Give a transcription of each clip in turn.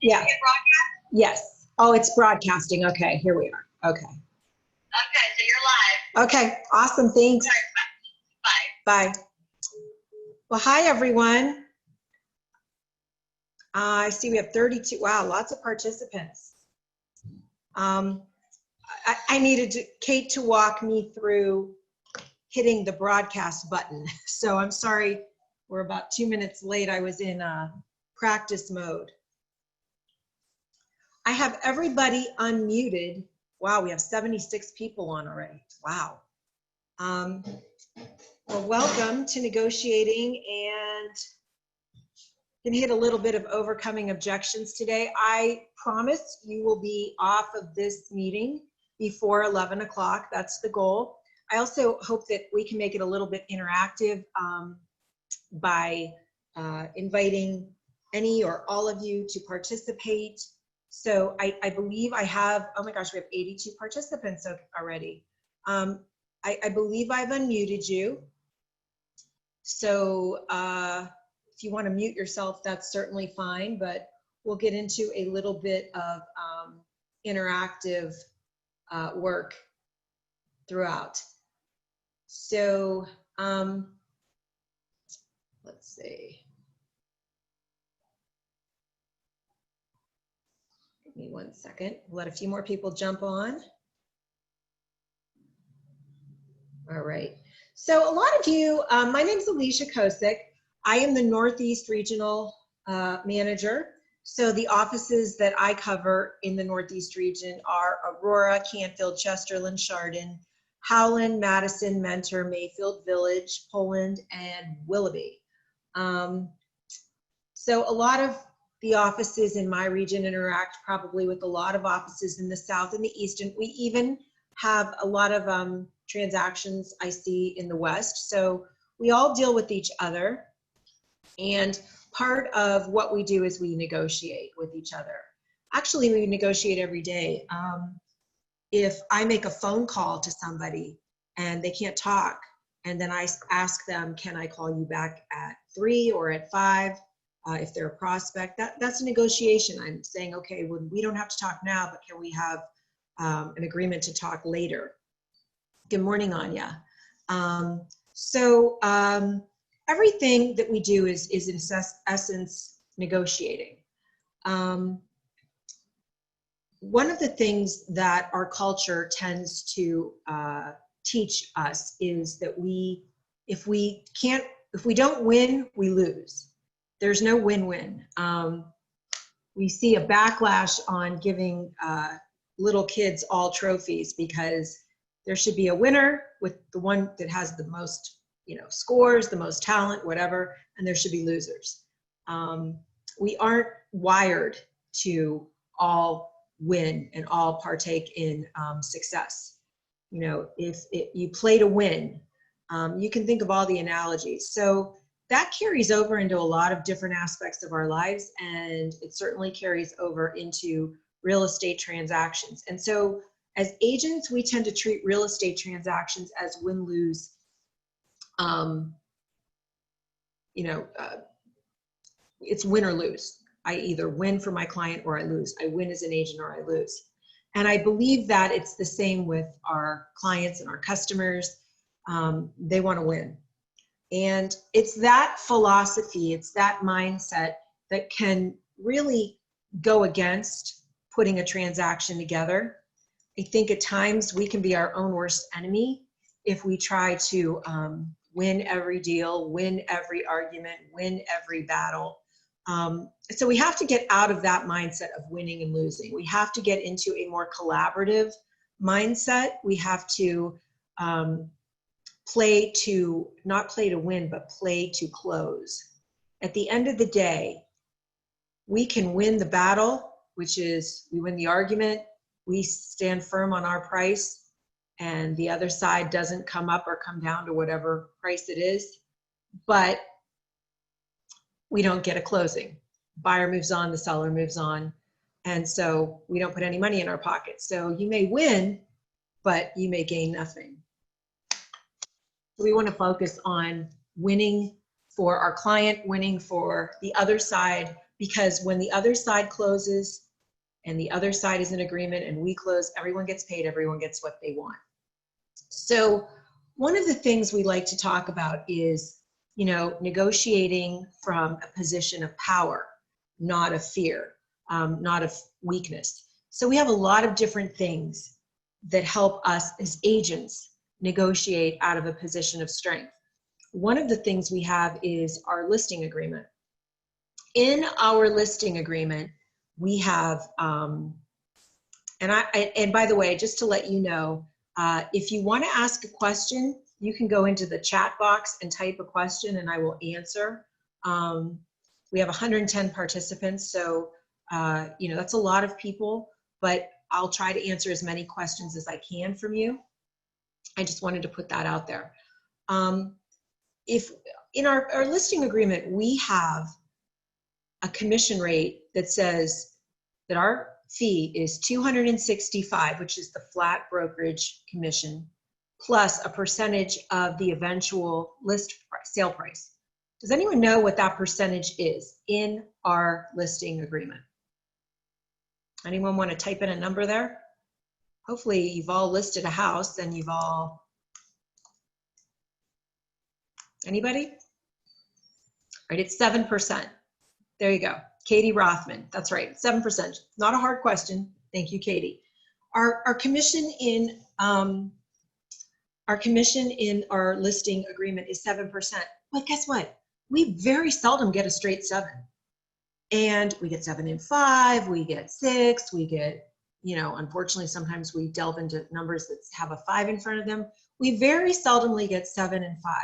Yeah. Did you hit broadcast? Yes. Oh, it's broadcasting. Okay, here we are. Okay. Okay, so you're live. Okay, awesome. Thanks. Bye. Bye. Well, hi, everyone. I see we have 32. Wow, lots of participants. I needed Kate to walk me through hitting the broadcast button. So I'm sorry, we're about 2 minutes late. I was in practice mode. I have everybody unmuted. Wow, we have 76 people on already. Wow. Well, welcome to negotiating, and going to hit a little bit of overcoming objections today. I promise you will be off of this meeting before 11 o'clock. That's the goal. I also hope that we can make it a little bit interactive by inviting any or all of you to participate. So I believe I have, oh my gosh, we have 82 participants already. I believe I've unmuted you. So if you want to mute yourself, that's certainly fine, but we'll get into a little bit of interactive work throughout. So let's see. Give me 1 second. Let a few more people jump on. All right. So a lot of you, my name is Alicia Kosick. I am the Northeast Regional Manager. So the offices that I cover in the Northeast region are Aurora, Canfield, Chesterland, Chardon, Howland, Madison, Mentor, Mayfield Village, Poland, and Willoughby. So a lot of the offices in my region interact probably with a lot of offices in the South and the East, and we even have a lot of transactions I see in the West. So we all deal with each other. And part of what we do is we negotiate with each other. Actually, we negotiate every day. If I make a phone call to somebody and they can't talk, and then I ask them, can I call you back at 3 or at 5? If they're a prospect, that's a negotiation. I'm saying, okay, well, we don't have to talk now, but can we have an agreement to talk later? Good morning, Anya. Everything that we do is in essence negotiating. One of the things that our culture tends to teach us is that if we don't win, we lose. There's no win-win. We see a backlash on giving little kids all trophies because there should be a winner with the one that has the most scores, the most talent, whatever, and there should be losers. We aren't wired to all win and all partake in success. If you play to win, you can think of all the analogies. So that carries over into a lot of different aspects of our lives, and it certainly carries over into real estate transactions. And so as agents, we tend to treat real estate transactions as win-lose. It's win or lose. I either win for my client or I lose. I win as an agent or I lose. And I believe that it's the same with our clients and our customers. They want to win. And it's that philosophy, it's that mindset that can really go against putting a transaction together. I think at times we can be our own worst enemy if we try to win every deal, win every argument, win every battle. So we have to get out of that mindset of winning and losing. We have to get into a more collaborative mindset. We have to not play to win, but play to close. At the end of the day, we can win the battle, which is we win the argument, we stand firm on our price, and the other side doesn't come up or come down to whatever price it is, but we don't get a closing. Buyer moves on, the seller moves on, and so we don't put any money in our pocket. So you may win, but you may gain nothing. We want to focus on winning for our client, winning for the other side, because when the other side closes and the other side is in agreement and we close, everyone gets paid, everyone gets what they want. So one of the things we like to talk about is, you know, negotiating from a position of power, not of fear, not of weakness. So we have a lot of different things that help us as agents negotiate out of a position of strength. One of the things we have is our listing agreement. In our listing agreement, we have, and by the way, just to let you know, if you want to ask a question, you can go into the chat box and type a question and I will answer. We have 110 participants, so you know, that's a lot of people, but I'll try to answer as many questions as I can from you. I just wanted to put that out there. If in our listing agreement, we have a commission rate that says that our fee is $265, which is the flat brokerage commission, plus a percentage of the eventual sale price. Does anyone know what that percentage is in our listing agreement? Anyone want to type in a number there? Hopefully you've all listed a house and you've all, anybody? All right, it's 7%. There you go. Katie Rothman, that's right, 7%. Not a hard question. Thank you, Katie. Our commission in our listing agreement is 7%. But guess what? We very seldom get a straight 7. And we get 7 and 5, we get 6, we get, you know, unfortunately, sometimes we delve into numbers that have a 5 in front of them. We very seldomly get 7 and 5.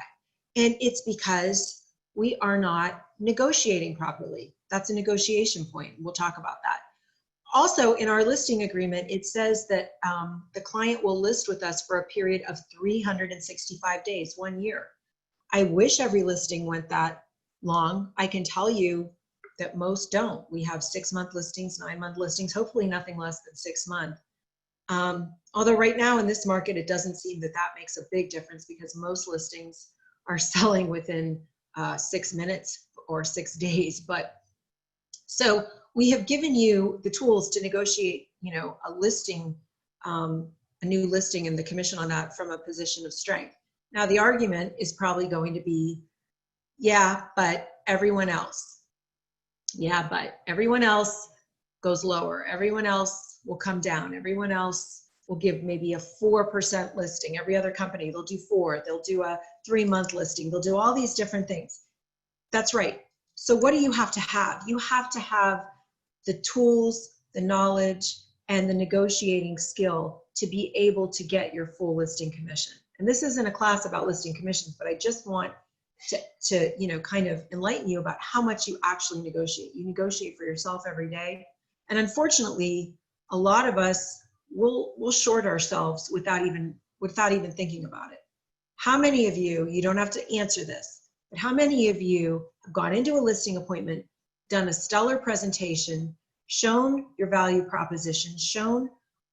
And it's because we are not negotiating properly. That's a negotiation point. We'll talk about that. Also, in our listing agreement, it says that the client will list with us for a period of 365 days, 1 year. I wish every listing went that long. I can tell you that most don't. We have 6-month listings, 9-month listings, hopefully nothing less than 6 months. Although right now in this market, it doesn't seem that that makes a big difference because most listings are selling within 6 minutes or 6 days. But so we have given you the tools to negotiate, you know, a listing, a new listing and the commission on that from a position of strength. Now the argument is probably going to be, yeah, but everyone else. Yeah, but everyone else goes lower. Everyone else will come down. Everyone else will give maybe a 4% listing. Every other company, they'll do 4. They'll do a 3-month listing. They'll do all these different things. That's right. So what do you have to have? You have to have the tools, the knowledge, and the negotiating skill to be able to get your full listing commission. And this isn't a class about listing commissions, but I just want to you know, kind of enlighten you about how much you actually negotiate. You negotiate for yourself every day. And unfortunately, a lot of us will short ourselves without even thinking about it. How many of you, you don't have to answer this, but how many of you have gone into a listing appointment, done a stellar presentation, shown your value proposition, shown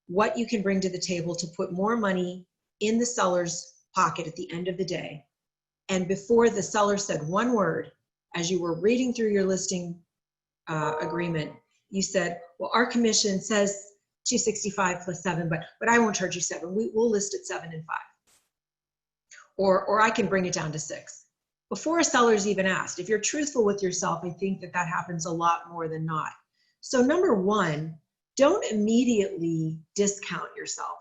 what you can bring to the table to put more money in the seller's pocket at the end of the day, and before the seller said one word, as you were reading through your listing agreement, you said, well, our commission says 265 plus 7, but I won't charge you 7. We'll list at 7 and 5. Or I can bring it down to 6. Before a seller's even asked. If you're truthful with yourself, I think that happens a lot more than not. So number one, don't immediately discount yourself.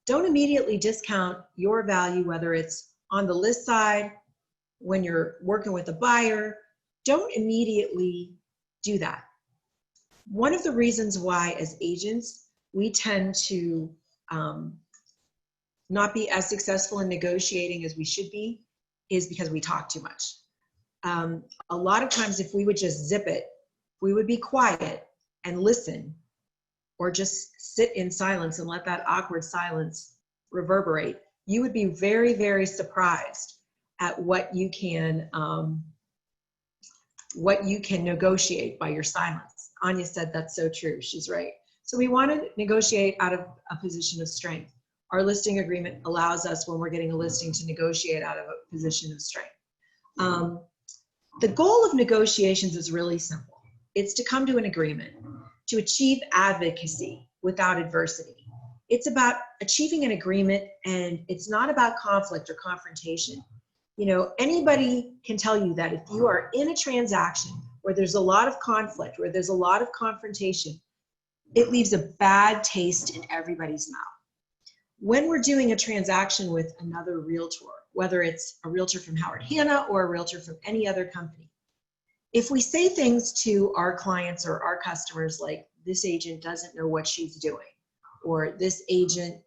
Don't immediately discount your value, whether it's on the list side, when you're working with a buyer. Don't immediately do that. One of the reasons why as agents, we tend to not be as successful in negotiating as we should be is because we talk too much. A lot of times if we would just zip it, we would be quiet and listen, or just sit in silence and let that awkward silence reverberate, you would be very, very surprised at what you can negotiate by your silence. Anya said that's so true. She's right. So we want to negotiate out of a position of strength. Our listing agreement allows us, when we're getting a listing, to negotiate out of a position of strength. The goal of negotiations is really simple. It's to come to an agreement, to achieve advocacy without adversity. It's about achieving an agreement, and it's not about conflict or confrontation. You know, anybody can tell you that if you are in a transaction where there's a lot of conflict, where there's a lot of confrontation, it leaves a bad taste in everybody's mouth. When we're doing a transaction with another realtor, whether it's a realtor from Howard Hanna or a realtor from any other company, if we say things to our clients or our customers like, this agent doesn't know what she's doing, or this agent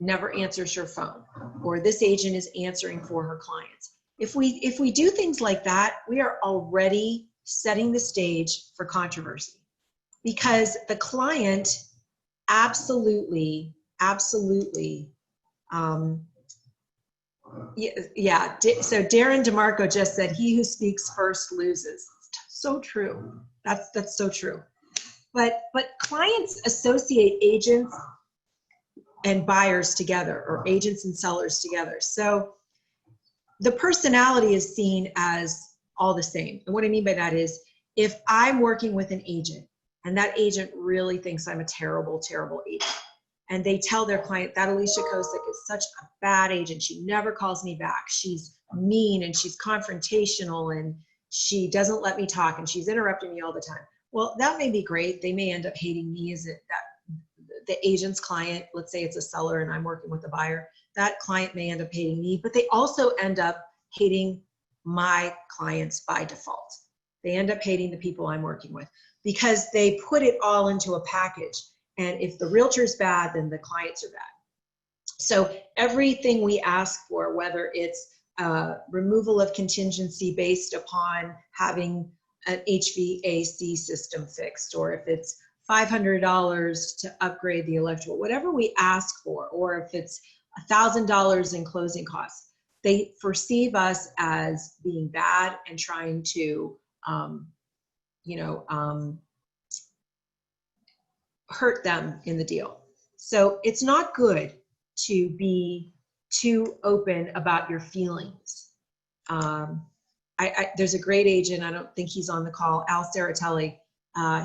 never answers her phone, or this agent is answering for her clients. If we do things like that, we are already setting the stage for controversy, because the client absolutely, yeah. So Darren DeMarco just said, he who speaks first loses. So true. That's so true. But clients associate agents and buyers together, or agents and sellers together. So the personality is seen as all the same. And what I mean by that is, if I'm working with an agent and that agent really thinks I'm a terrible, terrible agent, and they tell their client that Alicia Kosick is such a bad agent, she never calls me back, she's mean and she's confrontational and she doesn't let me talk and she's interrupting me all the time. Well, that may be great. They may end up hating me as the agent's client. Let's say it's a seller and I'm working with a buyer. That client may end up hating me, but they also end up hating my clients by default. They end up hating the people I'm working with because they put it all into a package. And if the realtor's bad, then the clients are bad. So everything we ask for, whether it's removal of contingency based upon having an HVAC system fixed, or if it's $500 to upgrade the electrical, whatever we ask for, or if it's $1,000 in closing costs, they perceive us as being bad and trying to, hurt them in the deal. So it's not good to be too open about your feelings. There's a great agent, I don't think he's on the call, Al Saratelli.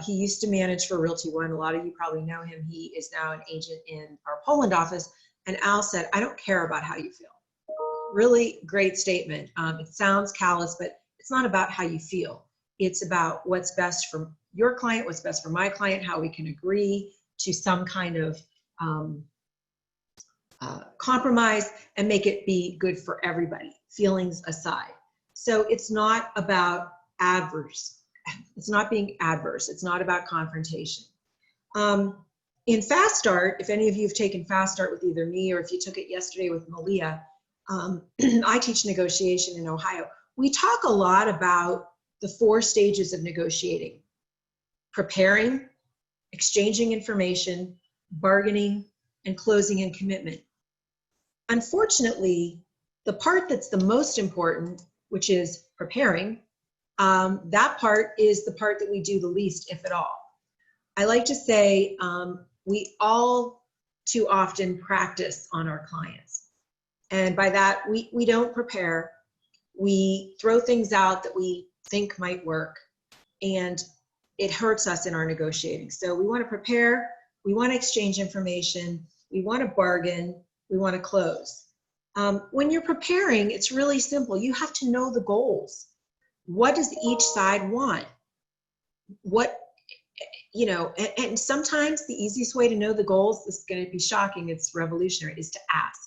He used to manage for Realty One. A lot of you probably know him. He is now an agent in our Poland office. And Al said, I don't care about how you feel. Really great statement. It sounds callous, but it's not about how you feel. It's about what's best for your client, what's best for my client, how we can agree to some kind of compromise and make it be good for everybody, feelings aside. So it's not about adverse. It's not being adverse. It's not about confrontation. In Fast Start, if any of you have taken Fast Start with either me or if you took it yesterday with Malia, I teach negotiation in Ohio. We talk a lot about the 4 stages of negotiating: preparing, exchanging information, bargaining, and closing and commitment. Unfortunately, the part that's the most important, which is preparing, that part is the part that we do the least, if at all. I like to say we all too often practice on our clients. And by that, we don't prepare. We throw things out that we think might work, and it hurts us in our negotiating. So we want to prepare, we want to exchange information, we want to bargain, we want to close. When you're preparing, it's really simple. You have to know the goals. What does each side want? And sometimes the easiest way to know the goals, this is going to be shocking, it's revolutionary, is to ask,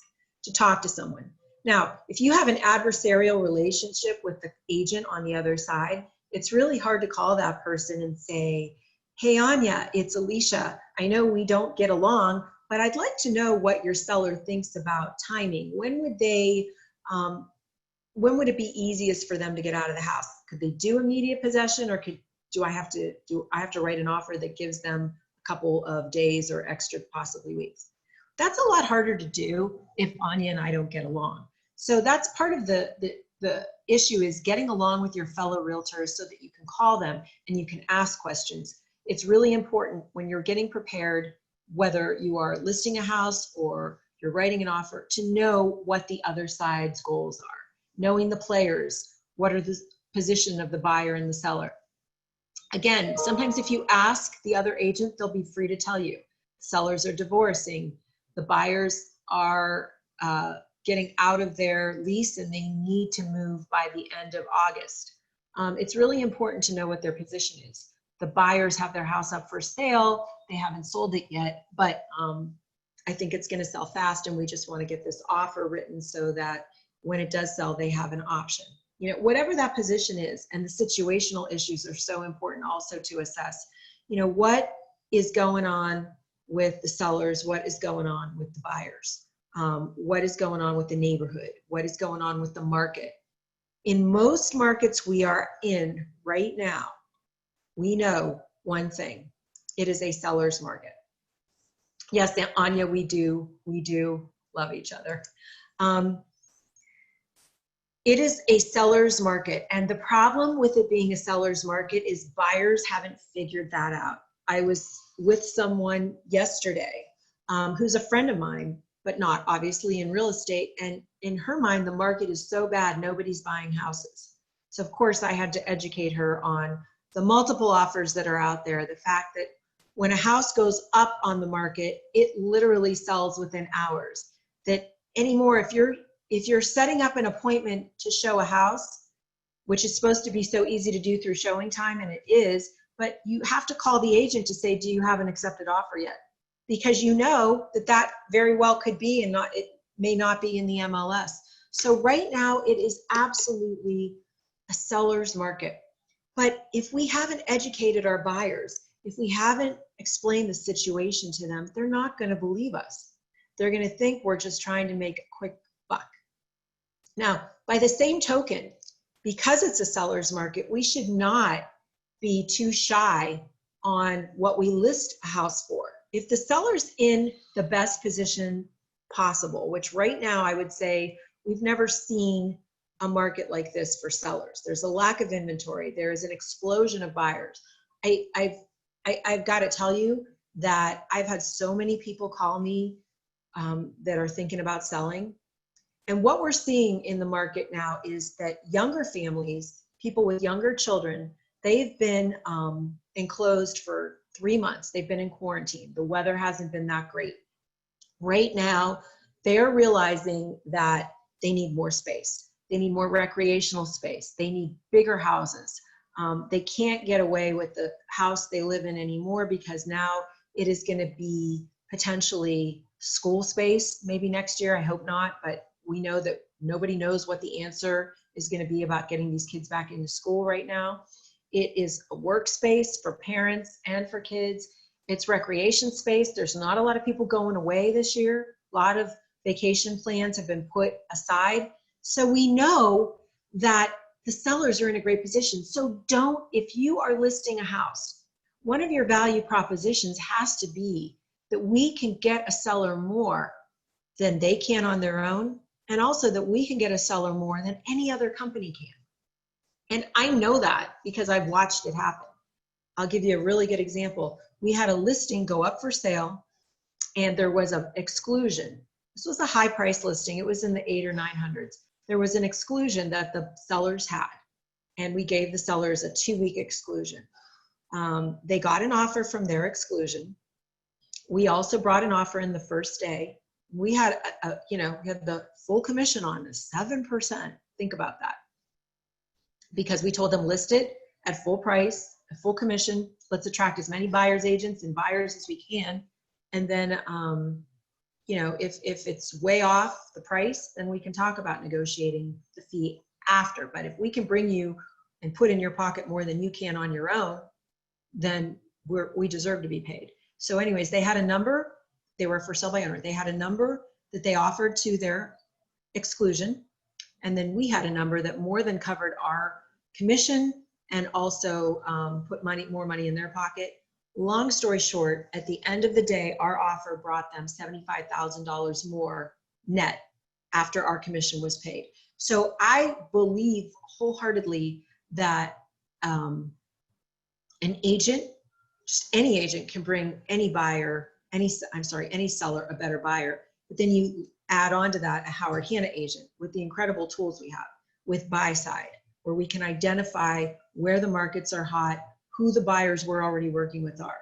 to talk to someone. Now, if you have an adversarial relationship with the agent on the other side, it's really hard to call that person and say, hey, Anya, it's Alicia. I know we don't get along, but I'd like to know what your seller thinks about timing. When would it be easiest for them to get out of the house? Could they do immediate possession, or do I have to write an offer that gives them a couple of days or extra, possibly weeks? That's a lot harder to do if Anya and I don't get along. So that's part of the issue, is getting along with your fellow realtors so that you can call them and you can ask questions. It's really important when you're getting prepared, whether you are listing a house or you're writing an offer, to know what the other side's goals are. Knowing the players, what are the position of the buyer and the seller. Again, sometimes if you ask the other agent, they'll be free to tell you. Sellers are divorcing, the buyers are getting out of their lease and they need to move by the end of August. It's really important to know what their position is. The buyers have their house up for sale, they haven't sold it yet, but I think it's going to sell fast, and we just want to get this offer written so that when it does sell, they have an option. You know, whatever that position is, and the situational issues are so important also to assess. You know, what is going on with the sellers? What is going on with the buyers? What is going on with the neighborhood? What is going on with the market? In most markets we are in right now, we know one thing: it is a seller's market. Yes, Anya, we do love each other. It is a seller's market, and the problem with it being a seller's market is buyers haven't figured that out. I was with someone yesterday who's a friend of mine, but not obviously in real estate, and in her mind, the market is so bad, nobody's buying houses. So of course I had to educate her on the multiple offers that are out there, the fact that when a house goes up on the market, it literally sells within hours. That anymore, if you're setting up an appointment to show a house, which is supposed to be so easy to do through showing time, and it is, but you have to call the agent to say, do you have an accepted offer yet? Because you know that that very well could be, and it may not be in the MLS. So right now it is absolutely a seller's market. But if we haven't educated our buyers, if we haven't explained the situation to them, they're not going to believe us. They're going to think we're just trying to make a quick buck. Now, by the same token, because it's a seller's market, we should not be too shy on what we list a house for. If the seller's in the best position possible, which right now I would say we've never seen a market like this for sellers. There's a lack of inventory. There is an explosion of buyers. I've got to tell you that I've had so many people call me that are thinking about selling. And what we're seeing in the market now is that younger families, people with younger children, they've been enclosed for 3 months. They've been in quarantine. The weather hasn't been that great. Right now, they're realizing that they need more space. They need more recreational space. They need bigger houses. They can't get away with the house they live in anymore, because now it is going to be potentially school space maybe next year. I hope not, but we know that nobody knows what the answer is going to be about getting these kids back into school right now. It is a workspace for parents and for kids. It's recreation space. There's not a lot of people going away this year. A lot of vacation plans have been put aside. So we know that the sellers are in a great position. So if you are listing a house, one of your value propositions has to be that we can get a seller more than they can on their own, and also that we can get a seller more than any other company can. And I know that because I've watched it happen. I'll give you a really good example. We had a listing go up for sale, and there was an exclusion. This was a high price listing. It was in the 800s or 900s. There was an exclusion that the sellers had, and we gave the sellers a 2-week exclusion. They got an offer from their exclusion. We also brought an offer in the first day. We had, we had the full commission on this, 7%. Think about that. Because we told them list it at full price, at full commission. Let's attract as many buyers agents and buyers as we can. And then, if it's way off the price, then we can talk about negotiating the fee after. But if we can bring you and put in your pocket more than you can on your own, then we deserve to be paid. So anyways, they had a number. They were for sale by owner. They had a number that they offered to their exclusion. And then we had a number that more than covered our commission and also put more money in their pocket. Long story short, at the end of the day, our offer brought them $75,000 more net after our commission was paid. So I believe wholeheartedly that an agent, just any agent, can bring any seller a better buyer. But then you add on to that a Howard Hanna agent with the incredible tools we have with buy side, where we can identify where the markets are hot, who the buyers we're already working with are.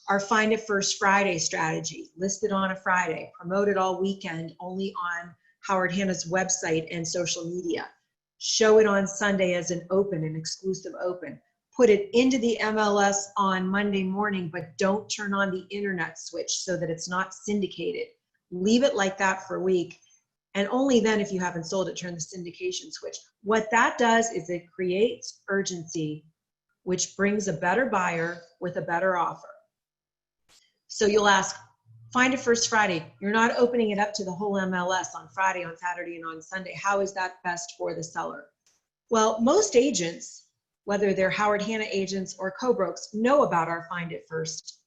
Our Find It First Friday strategy, listed on a Friday, promoted all weekend, only on Howard Hanna's website and social media. Show it on Sunday as an exclusive open. Put it into the MLS on Monday morning, but don't turn on the internet switch so that it's not syndicated. Leave it like that for a week. And only then, if you haven't sold it, turn the syndication switch. What that does is it creates urgency, which brings a better buyer with a better offer. So you'll ask, Find It First Friday. You're not opening it up to the whole MLS on Friday, on Saturday, and on Sunday. How is that best for the seller? Well, most agents, whether they're Howard Hanna agents or co-brokes, know about our Find It First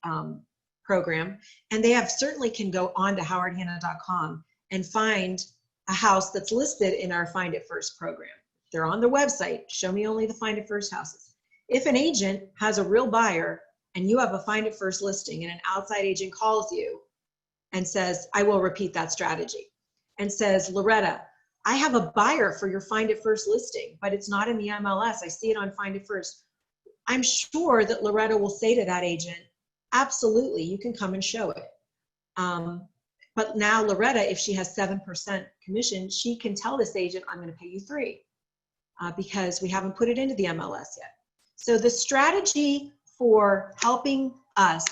program, and they certainly can go on to howardhanna.com and find a house that's listed in our Find It First program. They're on the website, show me only the Find It First houses. If an agent has a real buyer and you have a Find It First listing and an outside agent calls you and says, I will repeat that strategy, and says, Loretta, I have a buyer for your Find It First listing, but it's not in the MLS. I see it on Find It First. I'm sure that Loretta will say to that agent, absolutely, you can come and show it. But now Loretta, if she has 7% commission, she can tell this agent, I'm going to pay you 3 because we haven't put it into the MLS yet. So the strategy for helping us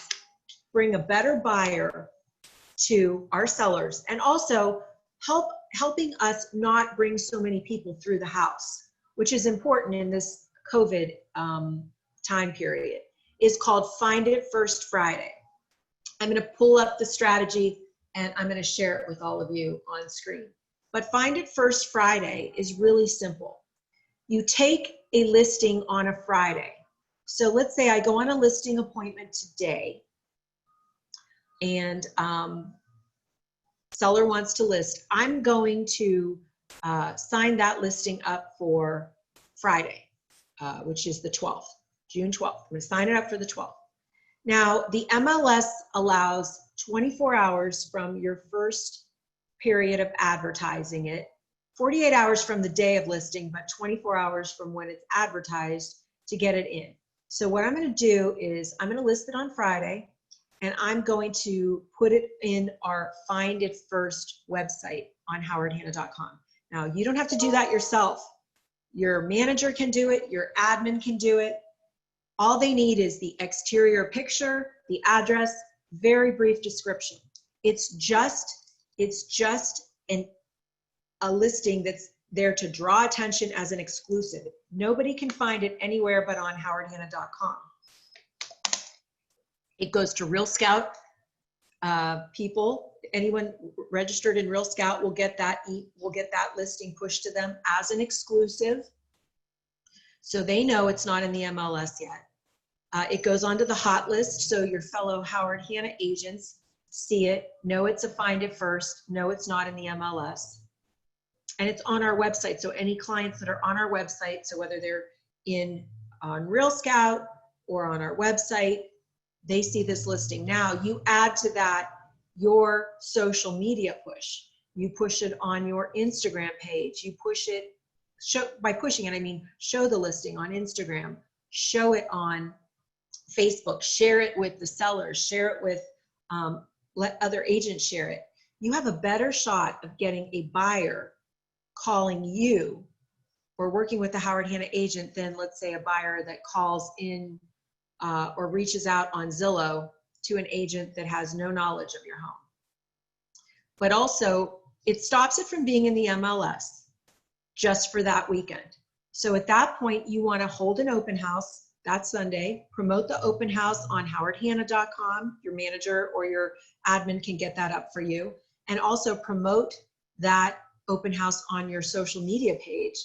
bring a better buyer to our sellers, and also helping us not bring so many people through the house, which is important in this COVID time period, is called Find It First Friday. I'm going to pull up the strategy and I'm going to share it with all of you on screen. But Find It First Friday is really simple. You take a listing on a Friday. So let's say I go on a listing appointment today, and seller wants to list. I'm going to sign that listing up for Friday, which is the 12th, June 12th. I'm going to sign it up for the 12th. Now, the MLS allows 24 hours from your first period of advertising it, 48 hours from the day of listing, but 24 hours from when it's advertised to get it in. So what I'm going to do is I'm going to list it on Friday, and I'm going to put it in our Find It First website on howardhanna.com. Now, you don't have to do that yourself. Your manager can do it. Your admin can do it. All they need is the exterior picture, the address, very brief description. It's just a listing that's there to draw attention as an exclusive. Nobody can find it anywhere but on howardhanna.com. It goes to Real Scout people. Anyone registered in Real Scout will get that listing pushed to them as an exclusive, so they know it's not in the MLS yet. It goes onto the hot list, so your fellow Howard Hanna agents see it, know it's a Find It First, know it's not in the MLS. And it's on our website, so any clients that are on our website, so whether they're on Real Scout or on our website, they see this listing. Now, you add to that your social media push. You push it on your Instagram page. You push it, by pushing it, I mean show the listing on Instagram, show it on Facebook, share it with the sellers, share it with, let other agents share it. You have a better shot of getting a buyer calling you or working with a Howard Hanna agent than, let's say, a buyer that calls in or reaches out on Zillow to an agent that has no knowledge of your home. But also, it stops it from being in the MLS just for that weekend. So at that point, you want to hold an open house that Sunday, promote the open house on howardhanna.com. Your manager or your admin can get that up for you. And also promote that open house on your social media page,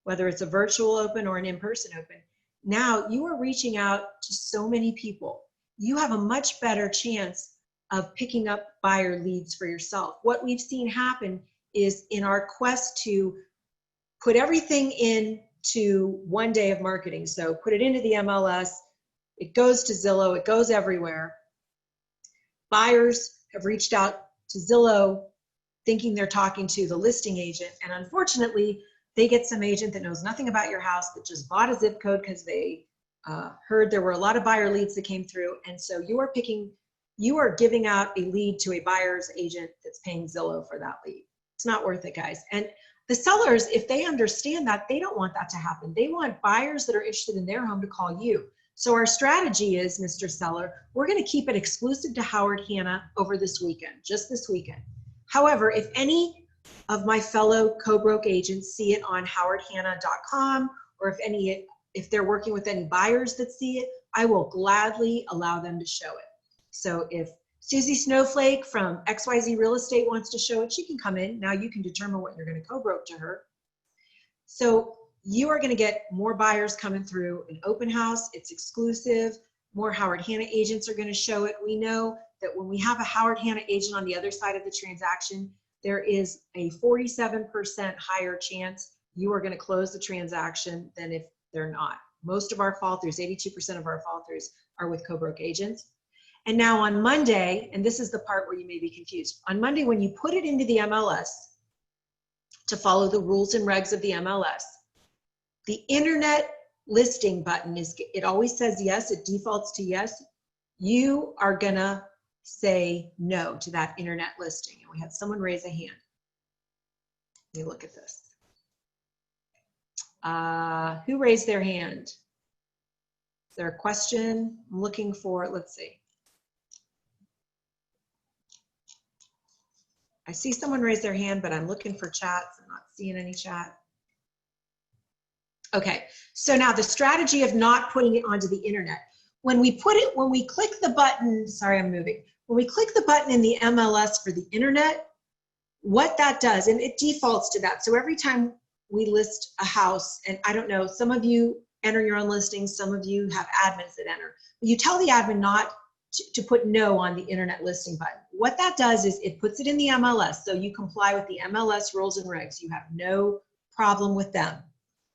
whether it's a virtual open or an in-person open. Now you are reaching out to so many people. You have a much better chance of picking up buyer leads for yourself. What we've seen happen is in our quest to put everything into one day of marketing. So put it into the MLS, it goes to Zillow, it goes everywhere. Buyers have reached out to Zillow thinking they're talking to the listing agent, and unfortunately, they get some agent that knows nothing about your house that just bought a zip code because they heard there were a lot of buyer leads that came through. And so you are giving out a lead to a buyer's agent that's paying Zillow for that lead. It's not worth it, guys. And the sellers, if they understand that, they don't want that to happen. They want buyers that are interested in their home to call you. So our strategy is, Mr. Seller, we're going to keep it exclusive to Howard Hanna over this weekend, just this weekend. However, if any of my fellow co-broke agents see it on howardhanna.com, or if they're working with any buyers that see it, I will gladly allow them to show it. So if Susie Snowflake from XYZ Real Estate wants to show it, she can come in. Now you can determine what you're going to co-broke to her. So you are going to get more buyers coming through an open house. It's exclusive. More Howard Hanna agents are going to show it. We know that when we have a Howard Hanna agent on the other side of the transaction, there is a 47% higher chance you are going to close the transaction than if they're not. Most of our fall throughs, 82% of our fall throughs, are with co-broke agents. And now on Monday, and this is the part where you may be confused, on Monday when you put it into the MLS to follow the rules and regs of the MLS, the internet listing button it always says yes, it defaults to yes. You are gonna say no to that internet listing. And we had someone raise a hand. Let me look at this. Who raised their hand? Is there a question? I'm looking for, let's see. I see someone raise their hand, but I'm looking for chats. I'm not seeing any chat. Okay, so now the strategy of not putting it onto the internet. When we click the button, sorry, I'm moving. When we click the button in the MLS for the internet, what that does, and it defaults to that. So every time we list a house, and I don't know, some of you enter your own listings, some of you have admins that enter. But you tell the admin not to put no on the internet listing button. What that does is it puts it in the MLS, so you comply with the MLS rules and regs. You have no problem with them.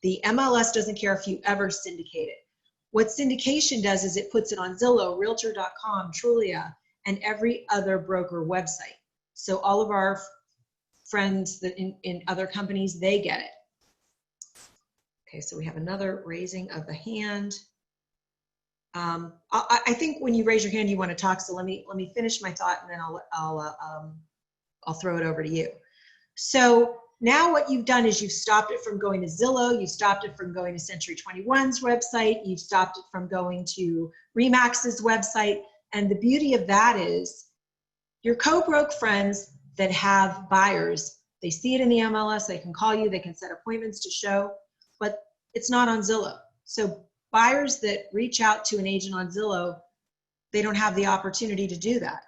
The MLS doesn't care if you ever syndicate it. What syndication does is it puts it on Zillow, Realtor.com, Trulia, and every other broker website. So all of our friends that in other companies, they get it. Okay, so we have another raising of the hand. I think when you raise your hand, you want to talk. So let me finish my thought, and then I'll throw it over to you. So now what you've done is you've stopped it from going to Zillow. You've stopped it from going to Century 21's website. You've stopped it from going to Remax's website. And the beauty of that is your co-broke friends that have buyers, they see it in the MLS. They can call you. They can set appointments to show, but it's not on Zillow. So buyers that reach out to an agent on Zillow, they don't have the opportunity to do that.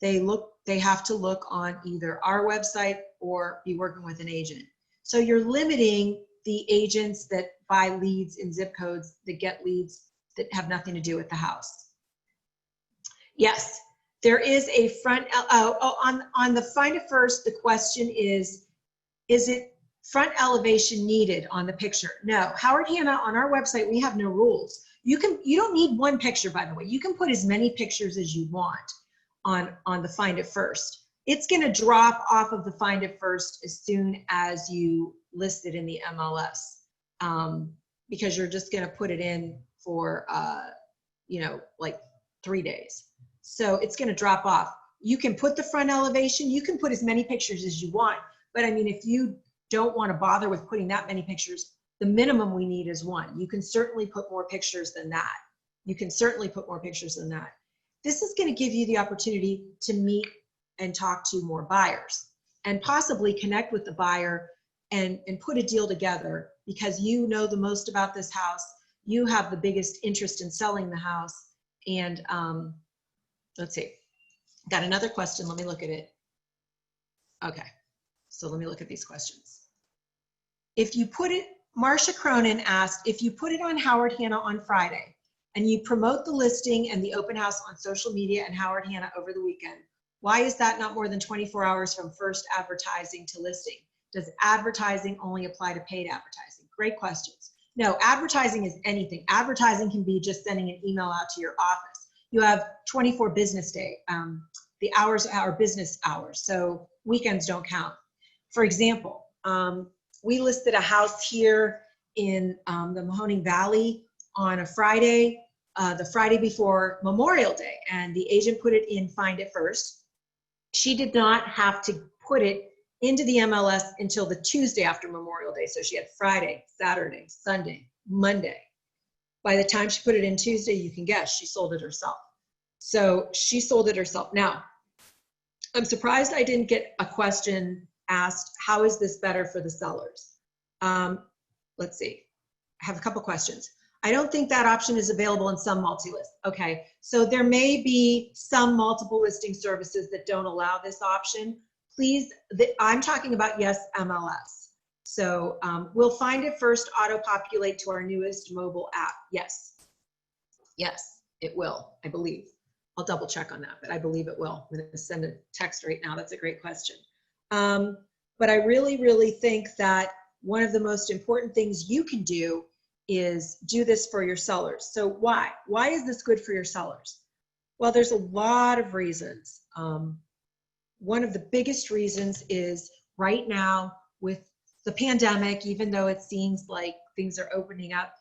They have to look on either our website or be working with an agent. So you're limiting the agents that buy leads in zip codes, that get leads that have nothing to do with the house. Yes, there is a front, on the Find It First, the question is it front elevation needed on the picture? No, Howard Hanna, on our website, we have no rules. You don't need one picture, by the way. You can put as many pictures as you want on the Find It First. It's gonna drop off of the Find It First as soon as you list it in the MLS, because you're just gonna put it in for, like 3 days. So it's gonna drop off. You can put the front elevation, you can put as many pictures as you want, but I mean, if you don't wanna bother with putting that many pictures, the minimum we need is one. You can certainly put more pictures than that. This is gonna give you the opportunity to meet and talk to more buyers and possibly connect with the buyer and put a deal together, because you know the most about this house. You have the biggest interest in selling the house. And let's see, got another question. Let me look at it. Okay, so let me look at these questions. If you put it, Marsha Cronin asked, if you put it on Howard Hanna on Friday and you promote the listing and the open house on social media and Howard Hanna over the weekend, why is that not more than 24 hours from first advertising to listing? Does advertising only apply to paid advertising? Great questions. No, advertising is anything. Advertising can be just sending an email out to your office. You have 24 business day. The hours are business hours, so weekends don't count. For example, we listed a house here in the Mahoning Valley on a Friday, the Friday before Memorial Day, and the agent put it in Find It First. She did not have to put it into the MLS until the Tuesday after Memorial Day. So she had Friday, Saturday, Sunday, Monday. By the time she put it in Tuesday, you can guess she sold it herself. So she sold it herself. Now, I'm surprised I didn't get a question asked, how is this better for the sellers? Let's see. I have a couple questions. I don't think that option is available in some multi-list. Okay, so there may be some multiple listing services that don't allow this option. Please, I'm talking about Yes MLS. So we'll Find It First auto-populate to our newest mobile app. Yes, yes, it will, I believe. I'll double check on that, but I believe it will. I'm going to send a text right now. That's a great question. But I really, really think that one of the most important things you can do is do this for your sellers. So why? Why is this good for your sellers? Well, there's a lot of reasons. One of the biggest reasons is right now with the pandemic, even though it seems like things are opening up,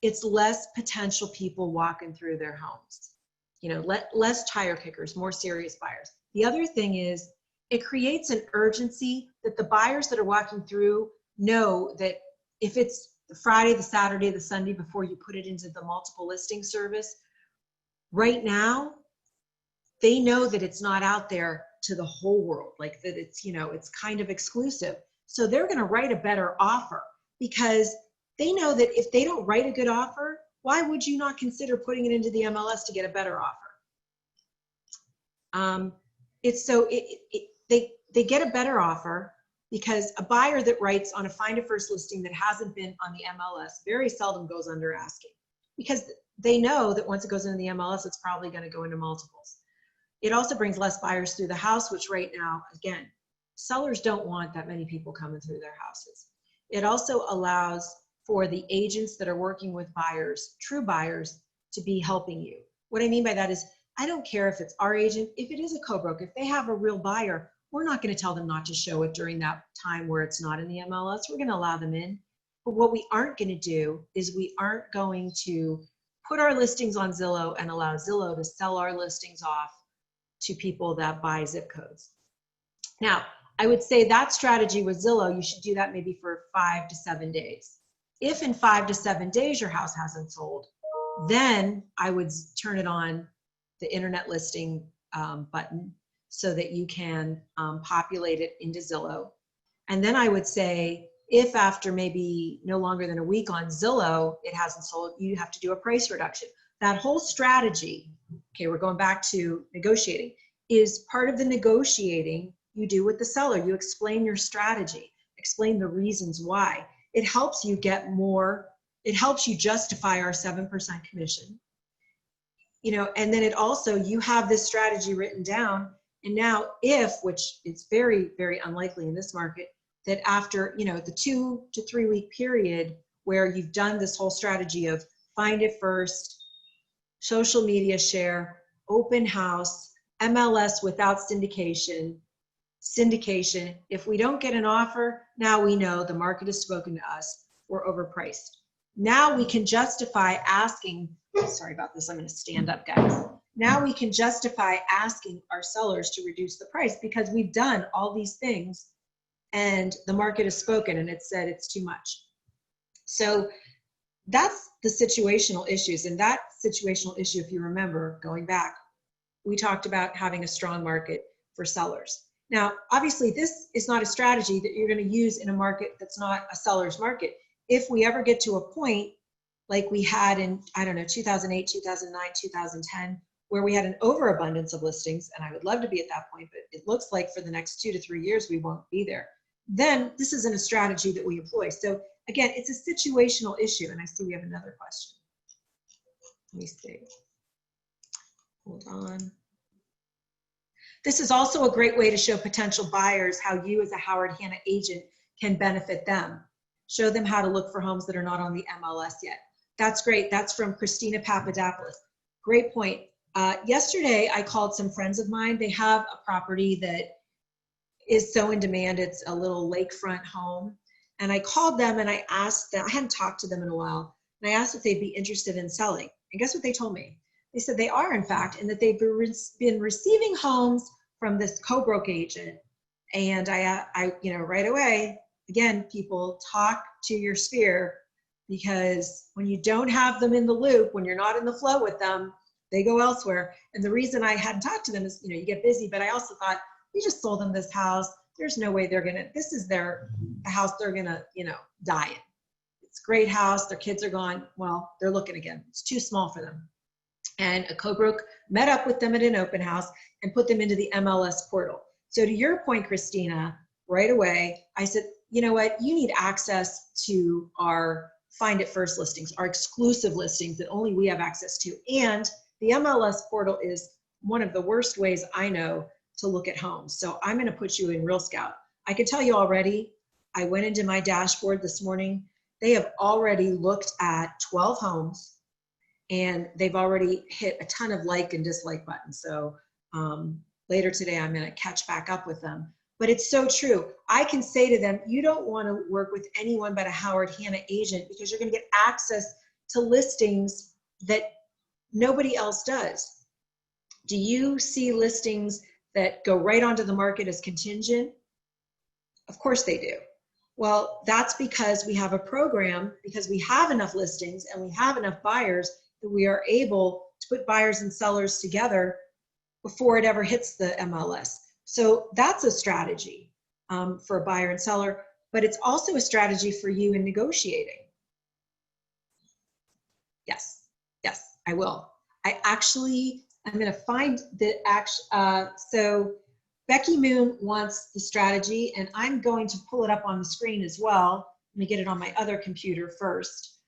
it's less potential people walking through their homes. You know, less tire kickers, more serious buyers. The other thing is it creates an urgency that the buyers that are walking through know that if it's the Friday, the Saturday, the Sunday before you put it into the multiple listing service, right now, they know that it's not out there to the whole world, like that it's, you know, it's kind of exclusive. So they're going to write a better offer because they know that if they don't write a good offer, why would you not consider putting it into the MLS to get a better offer? They get a better offer because a buyer that writes on a Find It First listing that hasn't been on the MLS very seldom goes under asking because they know that once it goes into the MLS, it's probably going to go into multiples. It also brings less buyers through the house, which right now, again, sellers don't want that many people coming through their houses. It also allows for the agents that are working with buyers, true buyers, to be helping you. What I mean by that is, I don't care if it's our agent, if it is a co-broker, if they have a real buyer, we're not going to tell them not to show it during that time where it's not in the MLS. We're going to allow them in. But what we aren't going to do is we aren't going to put our listings on Zillow and allow Zillow to sell our listings off to people that buy zip codes. Now, I would say that strategy with Zillow, you should do that maybe for 5 to 7 days. If in 5 to 7 days your house hasn't sold, then I would turn it on the internet listing button so that you can populate it into Zillow. And then I would say, if after maybe no longer than a week on Zillow, it hasn't sold, you have to do a price reduction. That whole strategy, okay, we're going back to negotiating, is part of the negotiating you do with the seller. You explain your strategy, explain the reasons why. It helps you get more, it helps you justify our 7% commission. You know, and then it also, you have this strategy written down, and now if, which is very, very unlikely in this market, that after, you know, the 2 to 3 week period where you've done this whole strategy of Find It First, social media share, open house, MLS without syndication, if we don't get an offer, now we know the market has spoken to us, we're overpriced. Now we can justify asking, sorry about this, I'm going to stand up, guys. Now we can justify asking our sellers to reduce the price because we've done all these things and the market has spoken and it said it's too much. So that's the situational issues. And that situational issue, if you remember, going back, we talked about having a strong market for sellers. Now, obviously, this is not a strategy that you're going to use in a market that's not a seller's market. If we ever get to a point like we had in, I don't know, 2008, 2009, 2010, where we had an overabundance of listings, and I would love to be at that point, but it looks like for the next 2 to 3 years, we won't be there. Then this isn't a strategy that we employ. So again, it's a situational issue. And I see we have another question. Let me see. Hold on. This is also a great way to show potential buyers how you as a Howard Hanna agent can benefit them. Show them how to look for homes that are not on the MLS yet. That's great. That's from Christina Papadopoulos. Great point. Yesterday, I called some friends of mine. They have a property that is so in demand. It's a little lakefront home. And I called them and I asked them, I hadn't talked to them in a while. and I asked if they'd be interested in selling. And guess what they told me? They said they are, in fact, and that they've been receiving homes from this co-broke agent. And I, you know, right away, again, people, talk to your sphere, because when you don't have them in the loop, when you're not in the flow with them, they go elsewhere. And the reason I hadn't talked to them is, you know, you get busy, but I also thought, we just sold them this house. There's no way they're gonna, this is their house they're gonna, you know, die in. It's a great house, their kids are gone. Well, they're looking again. It's too small for them. And a co-broke met up with them at an open house and put them into the MLS portal. So to your point, Christina, right away, I said, you know what, you need access to our Find It First listings, our exclusive listings that only we have access to. And the MLS portal is one of the worst ways I know to look at homes. So I'm gonna put you in Real Scout. I can tell you already, I went into my dashboard this morning, they have already looked at 12 homes, and they've already hit a ton of like and dislike buttons. So later today, I'm gonna catch back up with them. But it's so true. I can say to them, you don't wanna work with anyone but a Howard Hanna agent, because you're gonna get access to listings that nobody else does. Do you see listings that go right onto the market as contingent? Of course they do. Well, that's because we have a program, because we have enough listings and we have enough buyers that we are able to put buyers and sellers together before it ever hits the MLS. So that's a strategy for a buyer and seller, but it's also a strategy for you in negotiating. Yes, yes, I will. I'm gonna find the so Becky Moon wants the strategy, and I'm going to pull it up on the screen as well. Let me get it on my other computer first.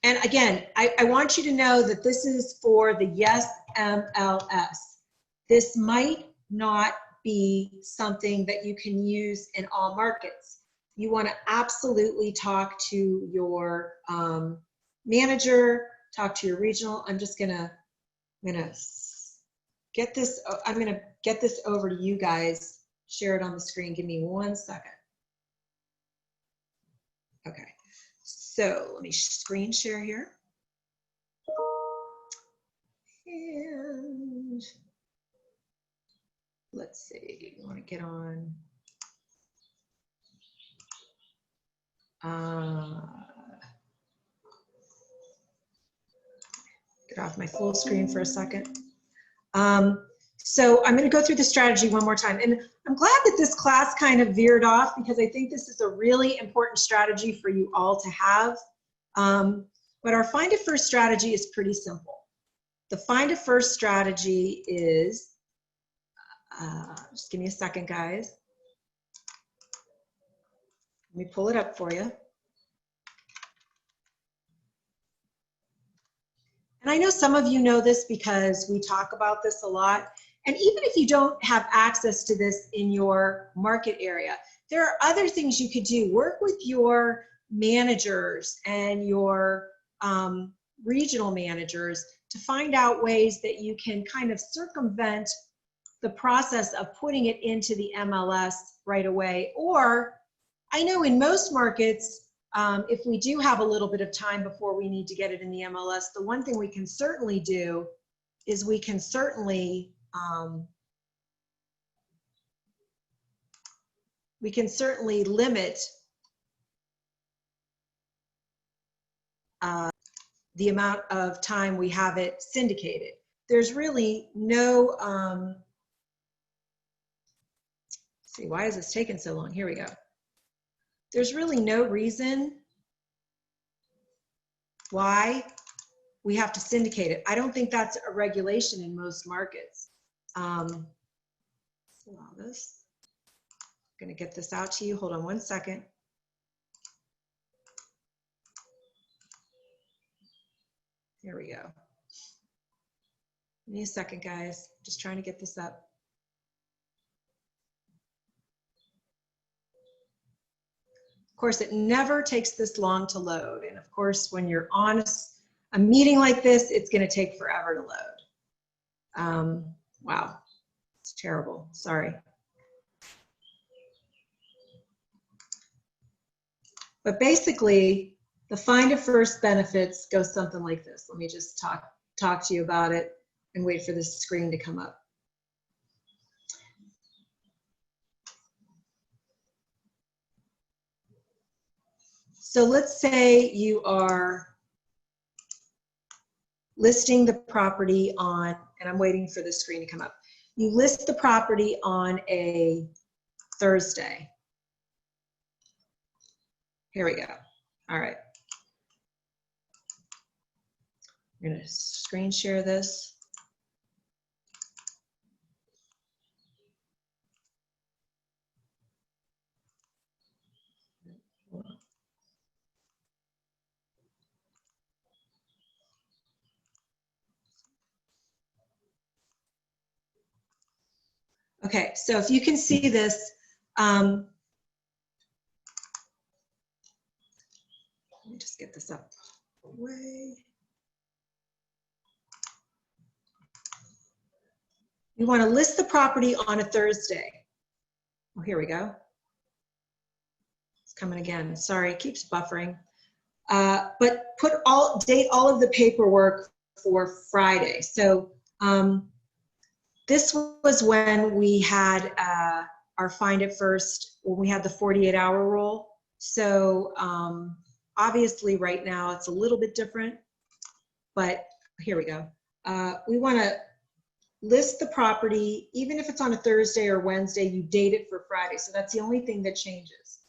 And again, I want you to know that this is for the Yes MLS. This might not be something that you can use in all markets. You want to absolutely talk to your manager, talk to your regional. I'm gonna get this. I'm gonna get this over to you guys. Share it on the screen. Give me 1 second. Okay. So let me screen share here. And let's see, you want to get on. Get off my full screen for a second. So I'm going to go through the strategy one more time. And I'm glad that this class kind of veered off, because I think this is a really important strategy for you all to have. But our Find It First strategy is pretty simple. The Find It First strategy is, just give me a second, guys. Let me pull it up for you. And I know some of you know this because we talk about this a lot. And even if you don't have access to this in your market area, there are other things you could do. Work with your managers and your regional managers to find out ways that you can kind of circumvent the process of putting it into the MLS right away. Or I know in most markets, if we do have a little bit of time before we need to get it in the MLS, the one thing we can certainly do is we can certainly limit the amount of time we have it syndicated. There's really no, see, why is this taking so long? Here we go. There's really no reason why we have to syndicate it. I don't think that's a regulation in most markets. Allow this. I'm gonna get this out to you. Hold on 1 second. Here we go. Give me a second, guys. Just trying to get this up. Of course, it never takes this long to load. And of course, when you're on a meeting like this, it's gonna take forever to load. Wow, it's terrible, sorry. But basically, The find it first benefits go something like this. Let me just talk to you about it and wait for this screen to come up. So let's say you are listing the property on, and I'm waiting for the screen to come up. You list the property on a Thursday. Here we go. All right. I'm going to screen share this. Okay, so if you can see this, let me just get this up. You want to list the property on a Thursday. Oh, here we go. It's coming again. Sorry, it keeps buffering. But date all of the paperwork for Friday. So this was when we had our find it first, when we had the 48-hour rule. So obviously right now it's a little bit different, but here we go. We want to list the property, even if it's on a Thursday or Wednesday, you date it for Friday. So that's the only thing that changes.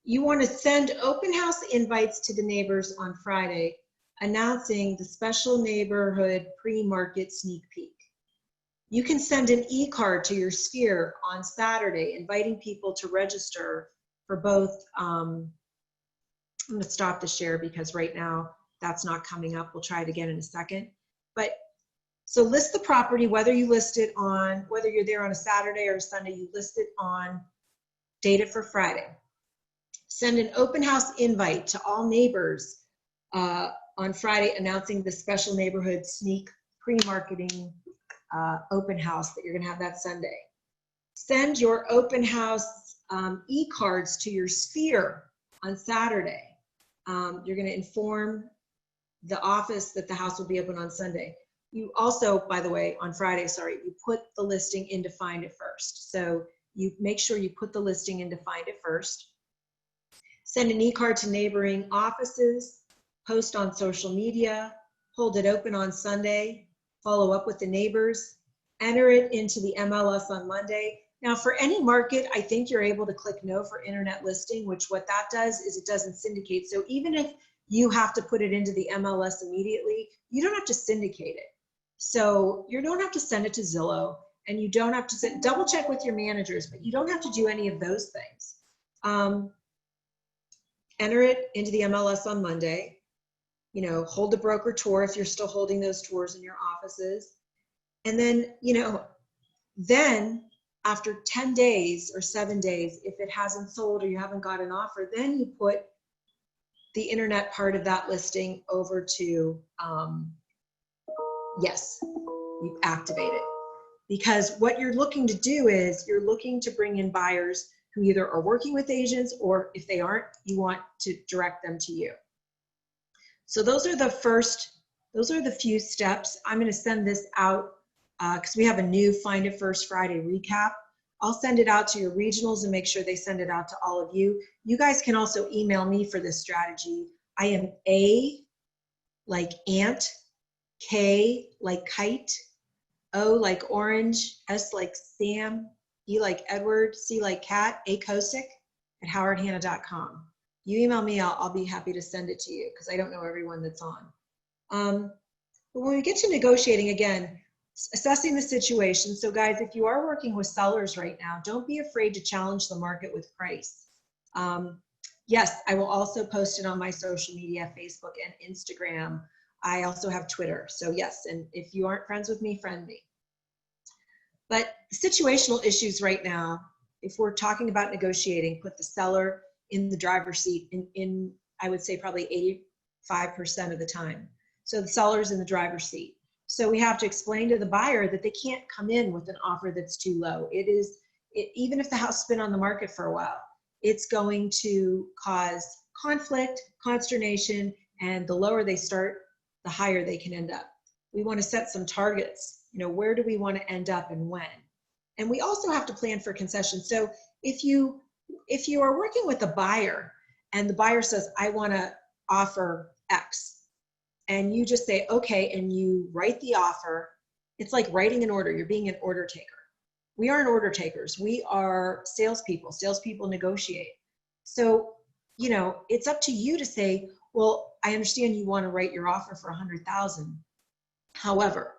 You want to send open house invites to the neighbors on Friday, announcing the special neighborhood pre-market sneak peek. You can send an e-card to your sphere on Saturday, inviting people to register for both. I'm going to stop the share because right now that's not coming up. We'll try it again in a second. But so list the property, whether you list it on, whether you're there on a Saturday or a Sunday, you list it on, date it for Friday. Send an open house invite to all neighbors on Friday, announcing the special neighborhood sneak pre-marketing open house that you're going to have that Sunday. Send your open house e-cards to your sphere on Saturday. You're going to inform the office that the house will be open on Sunday. You also, by the way, on Friday, sorry, you put the listing into Find It First. So you make sure you put the listing into Find It First. Send an e-card to neighboring offices, post on social media, hold it open on Sunday, follow up with the neighbors, enter it into the MLS on Monday. Now for any market, I think you're able to click no for internet listing, which what that does is it doesn't syndicate. So even if you have to put it into the MLS immediately, you don't have to syndicate it. So you don't have to send it to Zillow, and you don't have to double check with your managers, but you don't have to do any of those things. Enter it into the MLS on Monday. You know, hold the broker tour if you're still holding those tours in your offices. And then, you know, then after 10 days or 7 days, if it hasn't sold or you haven't got an offer, then you put the internet part of that listing over to yes, you activate it. Because what you're looking to do is you're looking to bring in buyers who either are working with agents, or if they aren't, you want to direct them to you. So those are the few steps. I'm going to send this out because we have a new Find It First Friday recap. I'll send it out to your regionals and make sure they send it out to all of you. You guys can also email me for this strategy. I am A like ant, K like kite, O like orange, S like Sam, E like Edward, C like cat, A Kosick at howardhanna.com. You email me, I'll be happy to send it to you because I don't know everyone that's on. But when we get to negotiating, again, assessing the situation. So guys, if you are working with sellers right now, don't be afraid to challenge the market with price. Yes, I will also post it on my social media, Facebook and Instagram. I also have Twitter. So yes, and if you aren't friends with me, friend me. But situational issues right now, if we're talking about negotiating, put the seller in the driver's seat in I would say probably 85% of the time. So the seller's in the driver's seat. So we have to explain to the buyer that they can't come in with an offer that's too low. Even if the house has been on the market for a while, it's going to cause conflict, consternation, and the lower they start, the higher they can end up. We want to set some targets. You know, where do we want to end up and when? And we also have to plan for concessions. So if you are working with a buyer and the buyer says, I want to offer X, and you just say, okay, and you write the offer, it's like writing an order. You're being an order taker. We aren't order takers. We are salespeople. Salespeople negotiate. So, you know, it's up to you to say, well, I understand you want to write your offer for 100,000. However,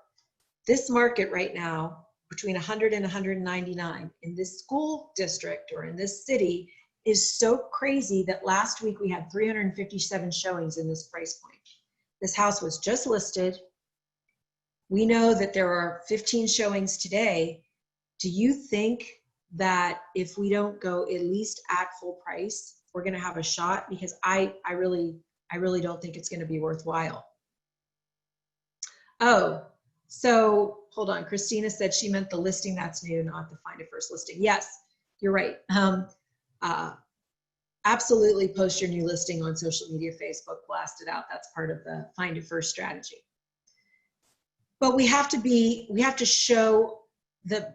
this market right now, between 100 and 199 in this school district or in this city is so crazy that last week we had 357 showings in this price point. This house was just listed. We know that there are 15 showings today. Do you think that if we don't go at least at full price, we're going to have a shot? Because I really don't think it's going to be worthwhile. Oh, so hold on. Christina said she meant the listing that's new, not the find a first listing. Yes, you're right. Absolutely post your new listing on social media, Facebook, blast it out. That's part of the find a first strategy. But we have to show the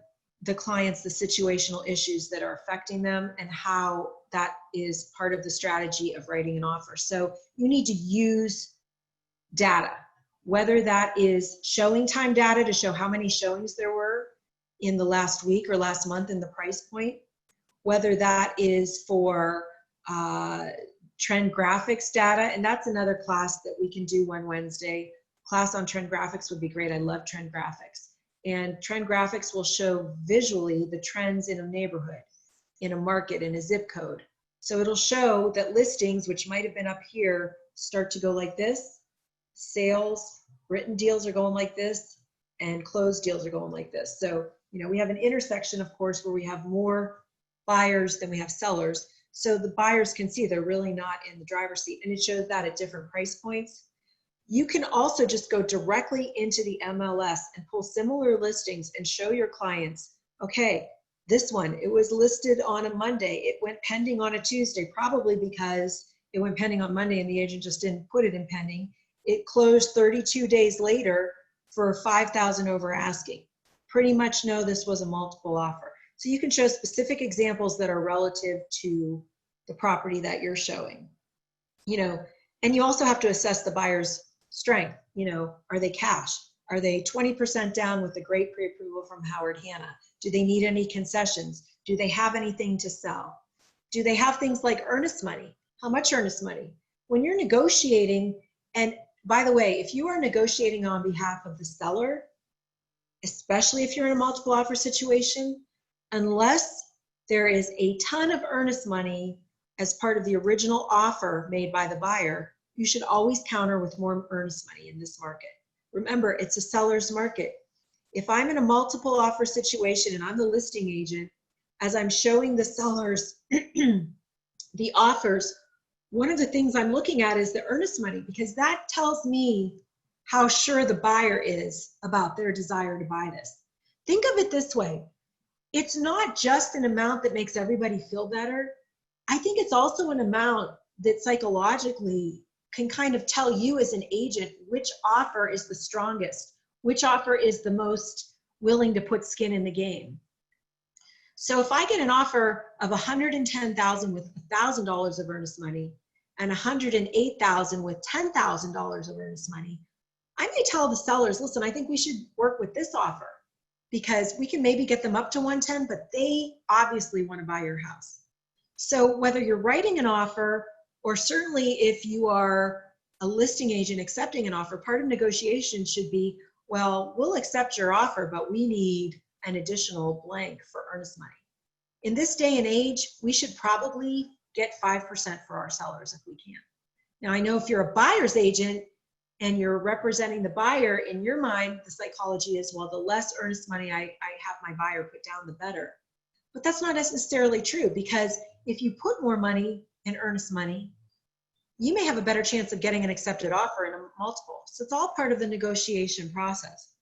clients the situational issues that are affecting them and how that is part of the strategy of writing an offer. So you need to use data, whether that is showing time data to show how many showings there were in the last week or last month in the price point, whether that is for trend graphics data, and that's another class that we can do one Wednesday. Class on trend graphics would be great. I love trend graphics. And trend graphics will show visually the trends in a neighborhood, in a market, in a zip code. So it'll show that listings, which might have been up here, start to go like this. Sales, written deals are going like this, and closed deals are going like this. So, you know, we have an intersection, of course, where we have more buyers than we have sellers. So the buyers can see they're really not in the driver's seat, and it shows that at different price points. You can also just go directly into the MLS and pull similar listings and show your clients, okay, this one, it was listed on a Monday. It went pending on a Tuesday, probably because it went pending on Monday and the agent just didn't put it in pending. It closed 32 days later for 5,000 over asking. Pretty much know this was a multiple offer. So you can show specific examples that are relative to the property that you're showing. You know, and you also have to assess the buyer's strength. You know, are they cash? Are they 20% down with a great pre-approval from Howard Hanna? Do they need any concessions? Do they have anything to sell? Do they have things like earnest money? How much earnest money? When you're negotiating, and by the way, if you are negotiating on behalf of the seller, especially if you're in a multiple offer situation, unless there is a ton of earnest money as part of the original offer made by the buyer, you should always counter with more earnest money in this market. Remember, it's a seller's market. If I'm in a multiple offer situation and I'm the listing agent, as I'm showing the sellers the offers, one of the things I'm looking at is the earnest money, because that tells me how sure the buyer is about their desire to buy this. Think of it this way. It's not just an amount that makes everybody feel better. I think it's also an amount that psychologically can kind of tell you as an agent which offer is the strongest, which offer is the most willing to put skin in the game. So if I get an offer of $110,000 with $1,000 of earnest money and $108,000 with $10,000 of earnest money, I may tell the sellers, listen, I think we should work with this offer because we can maybe get them up to 110, but they obviously want to buy your house. So whether you're writing an offer, or certainly if you are a listing agent accepting an offer, part of negotiation should be, well, we'll accept your offer, but we need an additional blank for earnest money. In this day and age, we should probably get 5% for our sellers if we can. Now, I know if you're a buyer's agent and you're representing the buyer, in your mind, the psychology is, well, the less earnest money I have my buyer put down, the better. But that's not necessarily true, because if you put more money in earnest money, you may have a better chance of getting an accepted offer in a multiple. So it's all part of the negotiation process.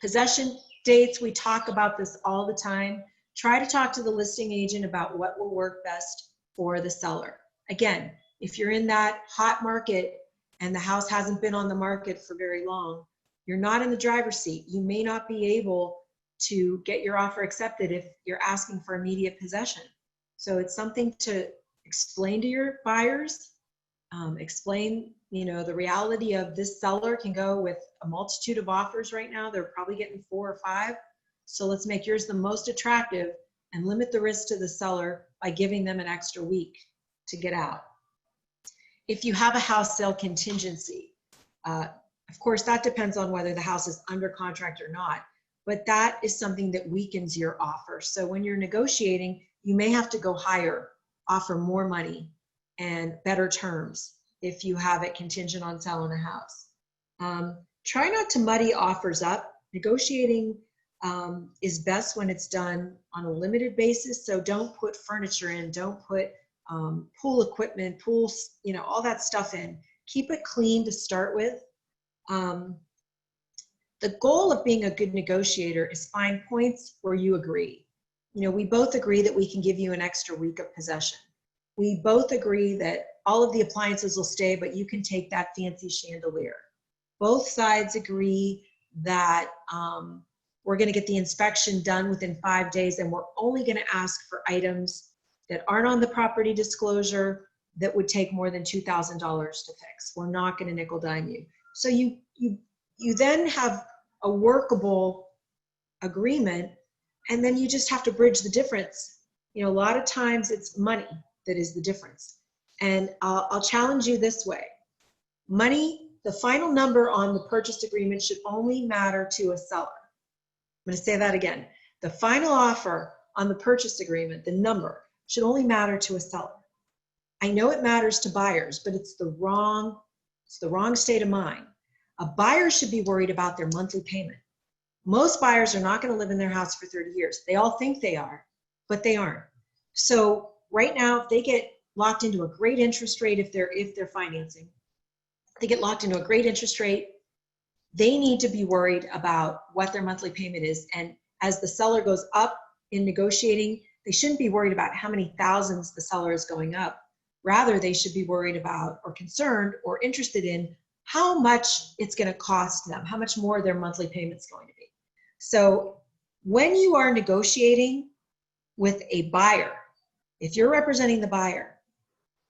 Possession dates, we talk about this all the time. Try to talk to the listing agent about what will work best for the seller. Again, If you're in that hot market and the house hasn't been on the market for very long, you're not in the driver's seat. You may not be able to get your offer accepted if you're asking for immediate possession. So it's something to explain to your buyers, explain, the reality of this seller can go with a multitude of offers right now. They're probably getting 4 or 5. So let's make yours the most attractive and limit the risk to the seller by giving them an extra week to get out. If you have a house sale contingency, of course, that depends on whether the house is under contract or not, but that is something that weakens your offer. So when you're negotiating, you may have to go higher, offer more money and better terms if you have it contingent on selling a house. Try not to muddy offers up. Negotiating is best when it's done on a limited basis. So don't put furniture in, don't put pool equipment, pools, all that stuff in. Keep it clean to start with. The goal of being a good negotiator is find points where you agree. We both agree that we can give you an extra week of possession. We both agree that all of the appliances will stay, but you can take that fancy chandelier. Both sides agree that we're going to get the inspection done within 5 days, and we're only going to ask for items that aren't on the property disclosure that would take more than $2,000 to fix. We're not going to nickel dime you. So you then have a workable agreement, and then you just have to bridge the difference. A lot of times it's money that is the difference. And I'll challenge you this way. Money, the final number on the purchase agreement should only matter to a seller. I'm going to say that again. The final offer on the purchase agreement, the number, should only matter to a seller. I know it matters to buyers, but it's the wrong state of mind. A buyer should be worried about their monthly payment. Most buyers are not going to live in their house for 30 years. They all think they are, but they aren't. So right now, if they get locked into a great interest rate, if they're financing, they get locked into a great interest rate, they need to be worried about what their monthly payment is. And as the seller goes up in negotiating, they shouldn't be worried about how many thousands the seller is going up. Rather, they should be worried about or concerned or interested in how much it's going to cost them, how much more their monthly payment is going to be. So when you are negotiating with a buyer, if you're representing the buyer,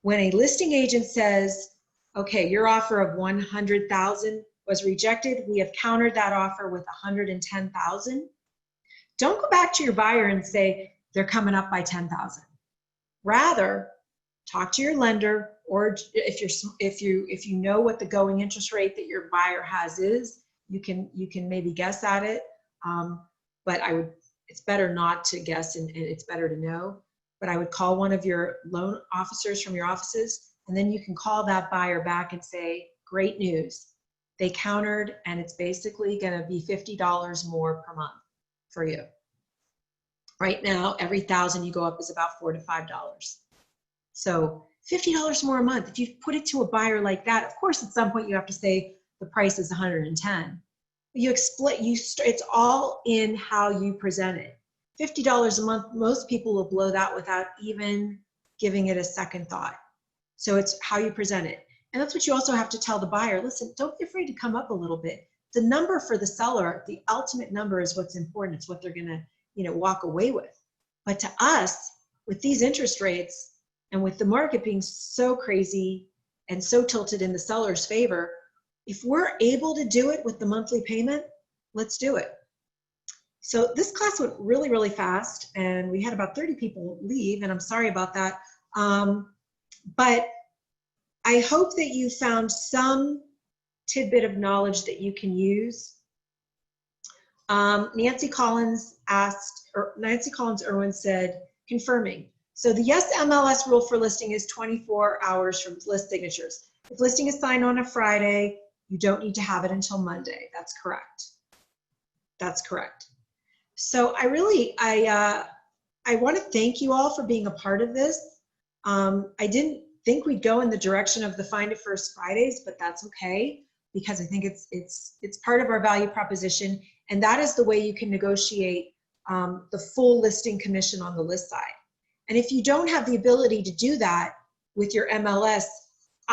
when a listing agent says, okay, your offer of $100,000 was rejected, we have countered that offer with $110,000, don't go back to your buyer and say they're coming up by $10,000. Rather, talk to your lender, or if you know what the going interest rate that your buyer has is, you can maybe guess at it. But it's better not to guess, and it's better to know. But I would call one of your loan officers from your offices, and then you can call that buyer back and say, great news. They countered, and it's basically going to be $50 more per month for you. Right now, every 1,000 you go up is about $4 to $5. So $50 more a month. If you put it to a buyer like that, of course, at some point you have to say the price is $110. It's all in how you present it. $50 a month, most people will blow that without even giving it a second thought. So it's how you present it. And that's what you also have to tell the buyer. Listen, don't be afraid to come up a little bit. The number for the seller, the ultimate number is what's important. It's what they're going to, walk away with. But to us, with these interest rates and with the market being so crazy and so tilted in the seller's favor, if we're able to do it with the monthly payment, let's do it. So this class went really, really fast, and we had about 30 people leave, and I'm sorry about that. But I hope that you found some tidbit of knowledge that you can use. Nancy Collins Irwin said, confirming. So the yes MLS rule for listing is 24 hours from list signatures. If listing is signed on a Friday, you don't need to have it until Monday. That's correct. That's correct. So I want to thank you all for being a part of this. I didn't think we'd go in the direction of the Find It First Fridays, but that's okay, because I think it's part of our value proposition, and that is the way you can negotiate the full listing commission on the list side. And if you don't have the ability to do that with your MLS,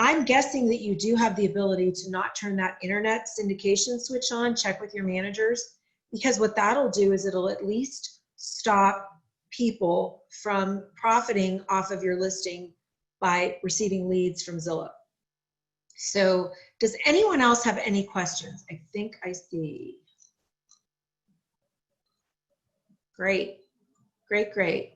I'm guessing that you do have the ability to not turn that internet syndication switch on. Check with your managers, because what that'll do is it'll at least stop people from profiting off of your listing by receiving leads from Zillow. So does anyone else have any questions? I think I see. Great, great, great.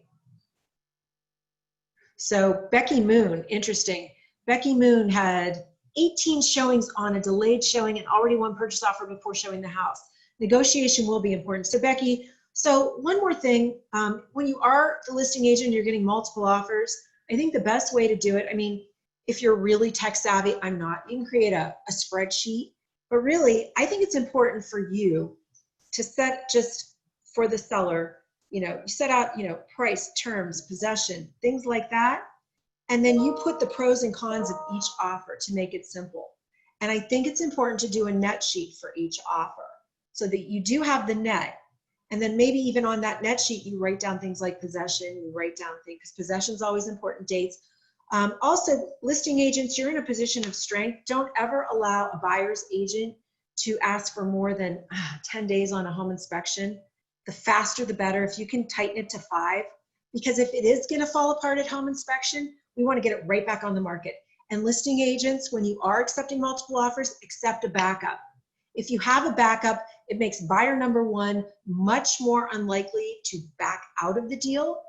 So Becky Moon, interesting. Becky Moon had 18 showings on a delayed showing and already one purchase offer before showing the house. Negotiation will be important. So Becky, so one more thing, when you are the listing agent, you're getting multiple offers. I think the best way to do it, I mean, if you're really tech savvy, I'm not, you can create a spreadsheet, but really, I think it's important for you to set just for the seller, you set out, price, terms, possession, things like that. And then you put the pros and cons of each offer to make it simple. And I think it's important to do a net sheet for each offer so that you do have the net. And then maybe even on that net sheet, you write down things like possession, you write down things, because possession is always important, dates. Also, listing agents, you're in a position of strength. Don't ever allow a buyer's agent to ask for more than 10 days on a home inspection. The faster, the better. If you can tighten it to 5, because if it is going to fall apart at home inspection, we want to get it right back on the market. And listing agents, when you are accepting multiple offers, accept a backup. If you have a backup, it makes buyer number 1 much more unlikely to back out of the deal.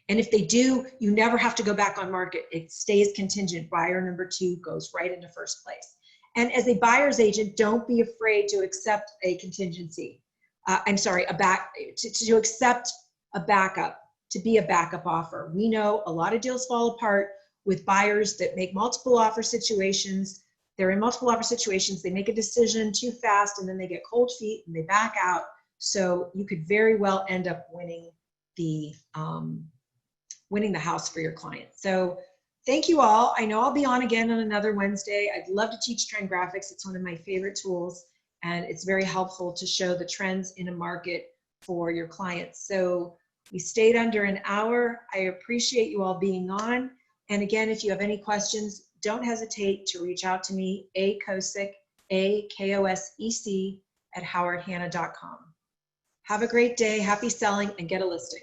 And if they do, you never have to go back on market. It stays contingent. Buyer number 2 goes right into first place. And as a buyer's agent, don't be afraid to accept a contingency. To accept a backup, to be a backup offer. We know a lot of deals fall apart with buyers that make multiple offer situations. They're in multiple offer situations. They make a decision too fast and then they get cold feet and they back out. So you could very well end up winning the house for your client. So thank you all. I know I'll be on again on another Wednesday. I'd love to teach trend graphics. It's one of my favorite tools, and it's very helpful to show the trends in a market for your clients. So we stayed under an hour. I appreciate you all being on. And again, if you have any questions, don't hesitate to reach out to me, Kosek, AKOSEC @howardhanna.com. Have a great day, happy selling, and get a listing.